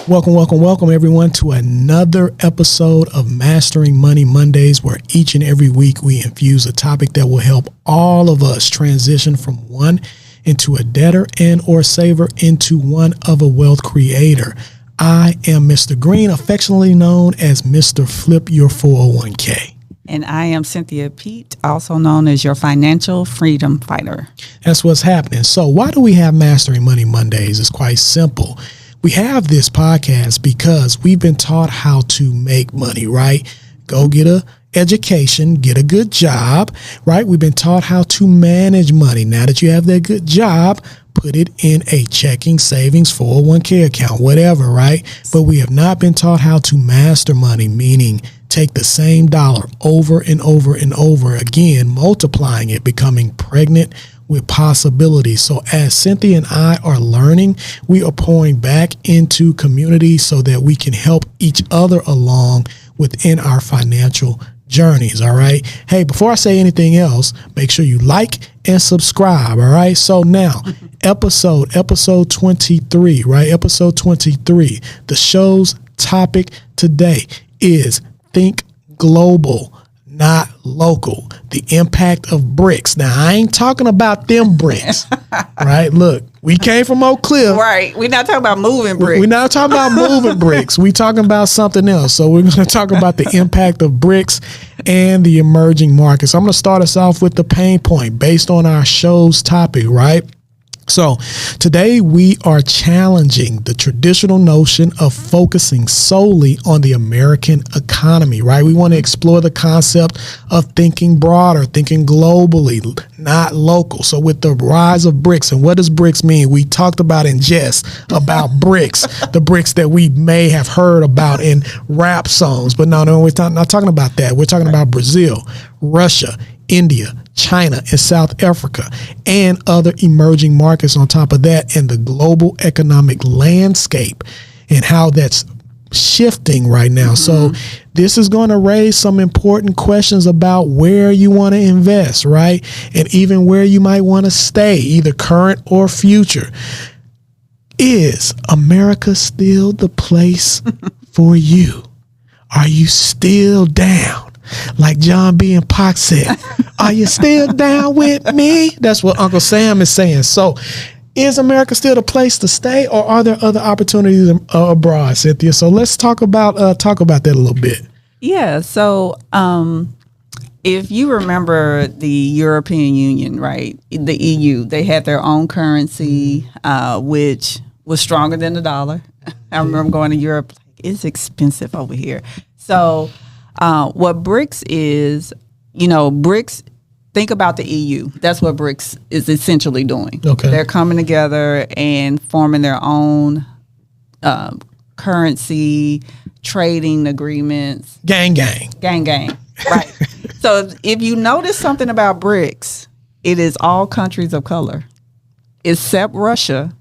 Welcome, everyone, to another episode of Mastering Money Mondays, where each and every week we infuse a topic that will help all of us transition from one into a debtor and or saver into one of a wealth creator. I am Mr. Green, affectionately known as Mr. Flip Your 401k. And I am Cynthia Pete, also known as your financial freedom fighter. That's what's happening. So why do we have Mastering Money Mondays? It's quite simple. We have this podcast because we've been taught how to make money, right? Go get a education, get a good job, right? We've been taught how to manage money. Now that you have that good job, put it in a checking, savings, 401k account, whatever, right? But we have not been taught how to master money, meaning take the same dollar over and over and over again, multiplying it, becoming pregnant with possibilities. So as Cynthia and I are learning, we are pouring back into community so that we can help each other along within our financial journeys. All right. Hey, before I say anything else, make sure you like and subscribe. All right. So now episode 23, right? Episode 23. The show's topic today is think global, not local. The impact of BRICS. Now, I ain't talking about them bricks, right? Look, we came from Oak Cliff. Right. We're not talking about moving bricks. We're not talking about moving bricks. We're talking about something else. So we're going to talk about the impact of BRICS and the emerging markets. I'm going to start us off with the pain point based on our show's topic, right? So today we are challenging the traditional notion of focusing solely on the American economy, right? We want to explore the concept of thinking broader, thinking globally, not local. So with the rise of BRICS, and what does BRICS mean? We talked about in jest about BRICS, the BRICS that we may have heard about in rap songs, but no, we're not talking about that. We're talking about Brazil, Russia, India, China, and South Africa, and other emerging markets on top of that, and the global economic landscape and how that's shifting right now. So this is going to raise some important questions about where you want to invest, right? And even where you might want to stay, either current or future. Is America still the place for you? Are you still down? Like John B. and Pac said, are you still down with me? That's what Uncle Sam is saying. So is America still the place to stay, or are there other opportunities abroad, Cynthia? So let's talk about that a little bit. Yeah. So if you remember the European Union, right, the EU, they had their own currency, which was stronger than the dollar. I remember going to Europe, it's expensive over here. So what BRICS is, BRICS, think about the EU. That's what BRICS is essentially doing. Okay. They're coming together and forming their own currency, trading agreements. Gang. Right. So if you notice something about BRICS, it is all countries of color, except Russia.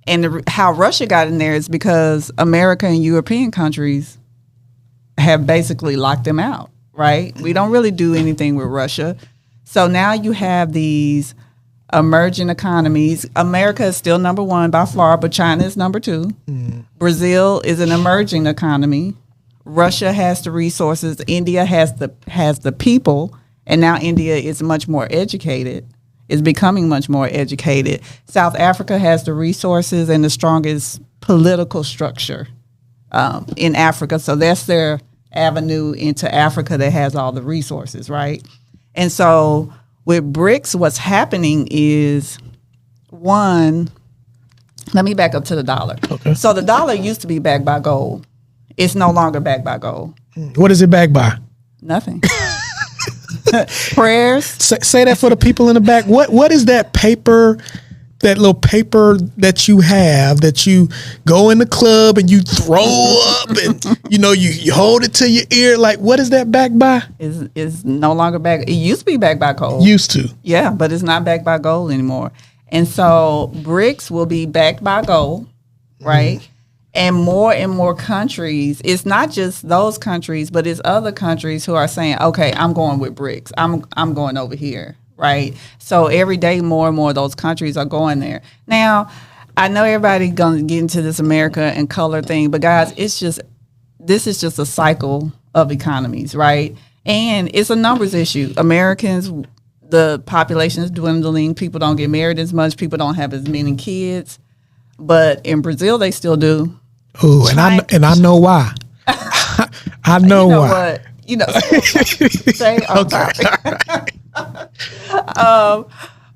And how Russia got in there is because America and European countries have basically locked them out, right? We don't really do anything with Russia. So now you have these emerging economies. America is still number one by far, but China is number two. Brazil is an emerging economy. Russia has the resources. India has the people, and now India is much more educated, is becoming much more educated. South Africa has the resources and the strongest political structure in Africa. So that's their avenue into Africa that has all the resources, right? And so with BRICS, what's happening is, one, let me back up to the dollar. Okay. So the dollar used to be backed by gold. It's no longer backed by gold. What is it backed by? Nothing. Prayers. Say that for the people in the back. What is that paper? That little paper that you have that you go in the club and you throw up and you hold it to your ear. Like, what is that backed by? Is no longer backed. It used to be backed by gold. Used to. Yeah, but it's not backed by gold anymore. And so BRICS will be backed by gold, right? And more countries, it's not just those countries, but it's other countries who are saying, okay, I'm going with BRICS. I'm going over here, right? So every day more and more of those countries are going there. Now, I know everybody gonna get into this America and color thing, but guys, this is just a cycle of economies, right? And it's a numbers issue. Americans, the population is dwindling. People don't get married as much. People don't have as many kids. But in Brazil, they still do. Oh, and I know why. I know why. What? Stay on topic.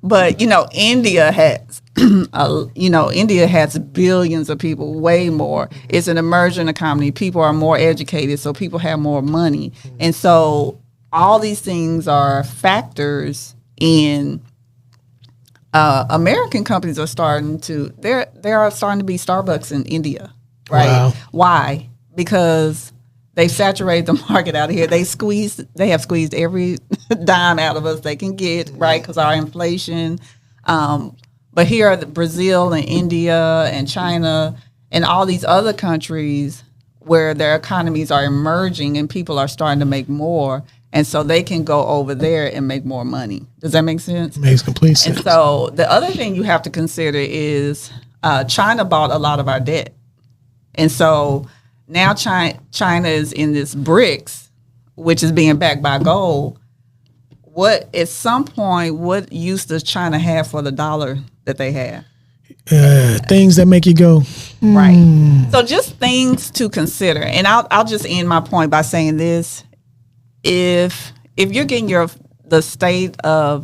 But India has, India has billions of people, way more. It's an emerging economy. People are more educated, so people have more money, and so all these things are factors in. American companies are starting to there are starting to be Starbucks in India, right? Wow. Why? Because they saturated the market out here. They have squeezed every dime out of us they can get, right? Because our inflation. But here are Brazil and India and China and all these other countries where their economies are emerging and people are starting to make more. And so they can go over there and make more money. Does that make sense? Makes complete sense. And so the other thing you have to consider is China bought a lot of our debt. And so now China is in this BRICS, which is being backed by gold. At some point, what use does China have for the dollar that they have? Things that make you go, Right. So just things to consider. And I'll just end my point by saying this. If you're getting the state of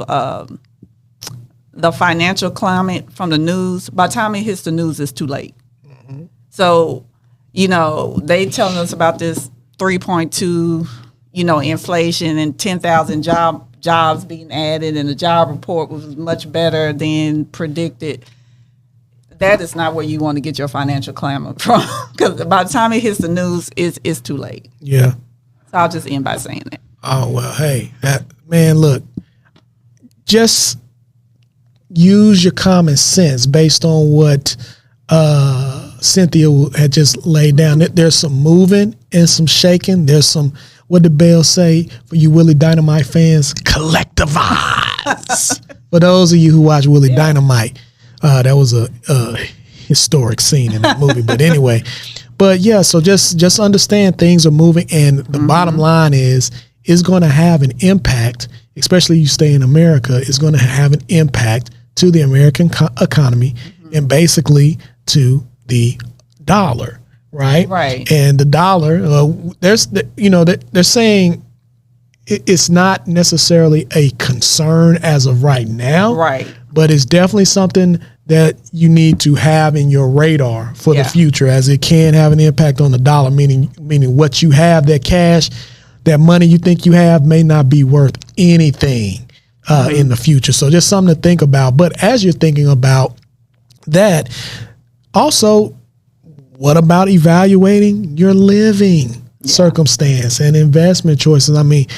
the financial climate from the news, by the time it hits the news, it's too late. Mm-hmm. So, they telling us about this 3.2, inflation and 10,000 jobs being added, and the job report was much better than predicted. That is not where you want to get your financial climate from, because by the time it hits the news, it's too late. Yeah. I'll just end by saying that. Oh, well, hey, man, look, just use your common sense based on what Cynthia had just laid down. There's some moving and some shaking. There's some, what did Bell say for you Willie Dynamite fans? Collectivize. For those of you who watch Willie Dynamite, that was a historic scene in that movie. But anyway. But yeah, so just understand things are moving, and the bottom line is going to have an impact, especially you stay in America, is going to have an impact to the American economy and basically to the dollar, right? Right. And the dollar, they're saying it's not necessarily a concern as of right now, right? But it's definitely something that you need to have in your radar for the future, as it can have an impact on the dollar, meaning what you have, that cash, that money you think you have may not be worth anything in the future. So just something to think about. But as you're thinking about that, also, what about evaluating your living circumstance and investment choices? I mean,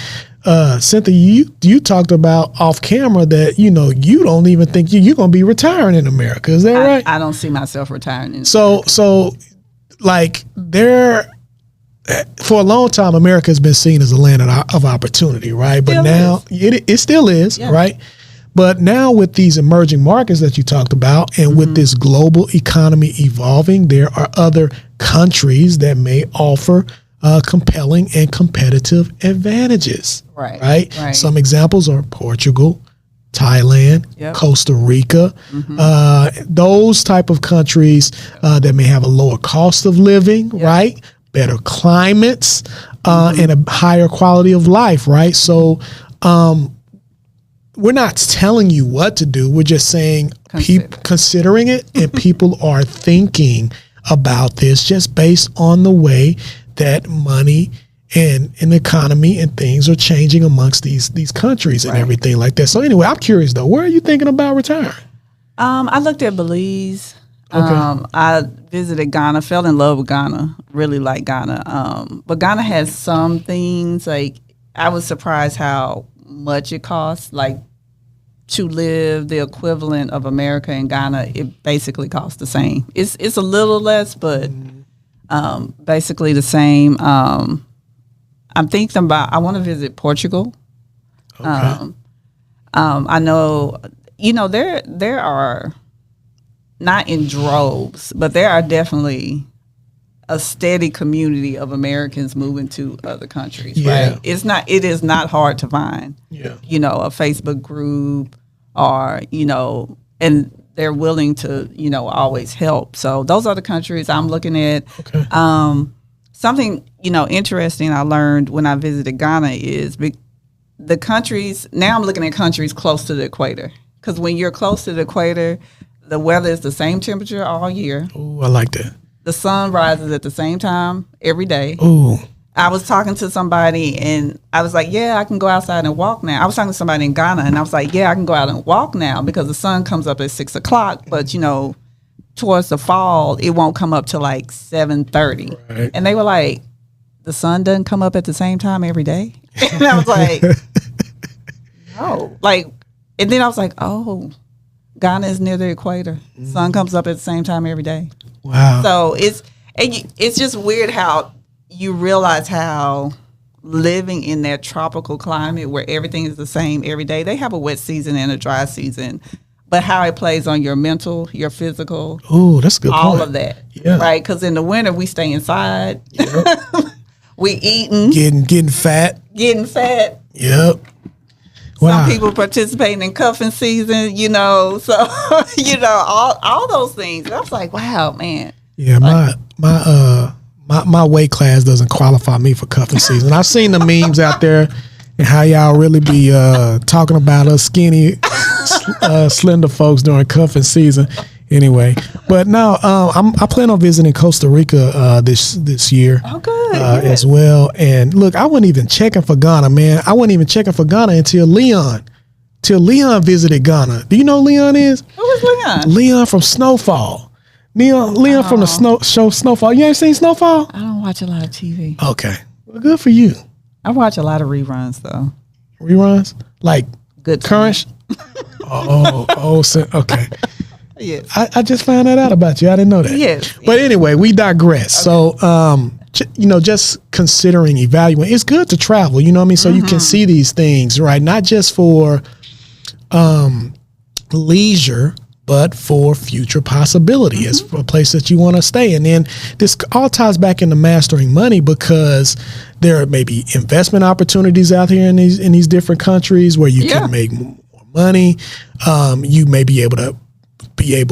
Cynthia, you talked about off camera that, you don't even think you're going to be retiring in America. Is that right? I don't see myself retiring. So like for a long time, America has been seen as a land of opportunity, right? But now it still is, right? But now with these emerging markets that you talked about, and with this global economy evolving, there are other countries that may offer compelling and competitive advantages. Right. Some examples are Portugal, Thailand, Costa Rica, those type of countries that may have a lower cost of living, right? Better climates, and a higher quality of life, right? So we're not telling you what to do. We're just saying considering it, and people are thinking about this just based on the way that money and the economy and things are changing amongst these countries and everything like that. So anyway, I'm curious though, where are you thinking about retiring? I looked at Belize. Okay. I visited Ghana, fell in love with Ghana, really like Ghana. But Ghana has some things, like I was surprised how much it costs, like to live the equivalent of America and Ghana, it basically costs the same. It's a little less, but basically the same. I'm thinking about, I want to visit Portugal. Okay. I know, there are not in droves, but there are definitely a steady community of Americans moving to other countries, right? It is not hard to find, a Facebook group or, and they're willing to, always help. So those are the countries I'm looking at. Okay. Something, interesting I learned when I visited Ghana is the countries, now I'm looking at countries close to the equator. Because when you're close to the equator, the weather is the same temperature all year. Oh, I like that. The sun rises at the same time every day. Oh. I was talking to somebody and I was like, yeah, I can go outside and walk now. I was talking to somebody in Ghana and I was like, yeah, I can go out and walk now because the sun comes up at 6 o'clock. But, towards the fall, it won't come up till like 7:30. Right. And they were like, the sun doesn't come up at the same time every day? And I was like, no. And then I was like, oh, Ghana is near the equator. Sun comes up at the same time every day. Wow. So it's just weird how you realize how living in that tropical climate where everything is the same every day. They have a wet season and a dry season, but how it plays on your mental, your physical. Oh, that's a good all point. of that. Yeah. Right? Because in the winter, we stay inside. Yep. We eating. Getting fat. Getting fat. Yep. Wow. Some people participating in cuffing season, so, all those things. And I was like, wow, man. Yeah, my weight class doesn't qualify me for cuffing season. I've seen the memes out there and how y'all really be talking about us skinny, slender folks during cuffing season. Anyway, but no, I plan on visiting Costa Rica this year. Oh, good. As well. And look, I wasn't even checking for Ghana, man. I wasn't even checking for Ghana until Leon visited Ghana. Do you know who Leon is? Who is Leon? Leon from Snowfall. Leon from the show Snowfall. You ain't seen Snowfall? I don't watch a lot of TV. Okay. Well, good for you. I watch a lot of reruns, though. Reruns? Like good current? Okay. Yes. I just found that out about you. I didn't know that. Yes. But anyway, we digress. Okay. So, just considering evaluating, it's good to travel, you know what I mean? So you can see these things, right? Not just for leisure, but for future possibility. It's a place that you want to stay. And then this all ties back into mastering money because there are maybe investment opportunities out here in these different countries where you can make more money. You may be able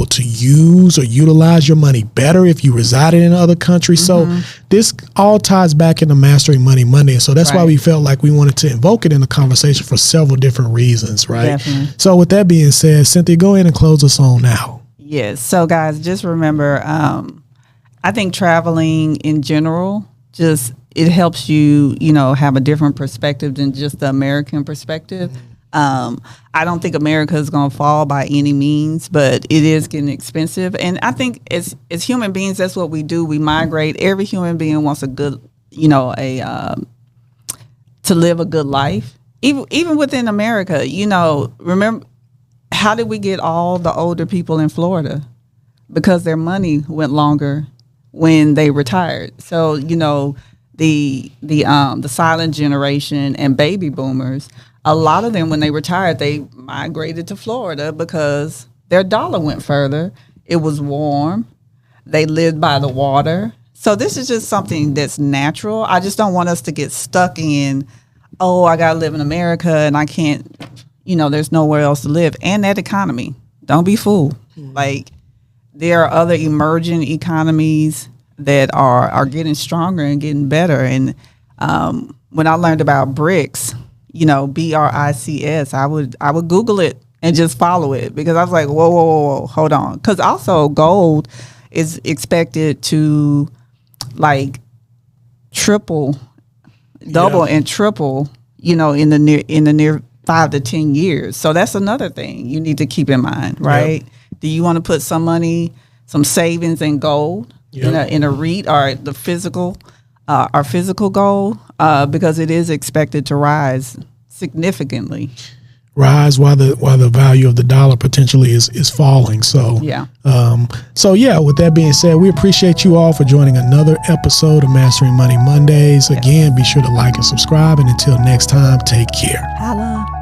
to use or utilize your money better if you resided in other countries. So this all ties back into Mastering Money Monday. And so that's why we felt like we wanted to invoke it in the conversation for several different reasons, right? Definitely. So with that being said, Cynthia, go ahead and close us on now. Yes. So guys, just remember, I think traveling in general, it helps you, have a different perspective than just the American perspective. I don't think America is going to fall by any means, but it is getting expensive. And I think as human beings, that's what we do. We migrate. Every human being wants a good, to live a good life. Even within America, remember, how did we get all the older people in Florida? Because their money went longer when they retired. So, the silent generation and baby boomers, a lot of them, when they retired, they migrated to Florida because their dollar went further. It was warm. They lived by the water. So this is just something that's natural. I just don't want us to get stuck in, I got to live in America and I can't, there's nowhere else to live. And that economy. Don't be fooled. Like, there are other emerging economies that are getting stronger and getting better. And when I learned about BRICS, BRICS, I would Google it and just follow it because I was like, whoa, hold on. Because also gold is expected to double and triple, in the near 5 to 10 years. So that's another thing you need to keep in mind, right? Yep. Do you want to put some money, some savings in gold, in a REIT or the physical? Our physical gold, because it is expected to rise significantly. Rise while the value of the dollar potentially is falling. So with that being said, we appreciate you all for joining another episode of Mastering Money Mondays. Again, be sure to like and subscribe, and until next time, take care. Holla.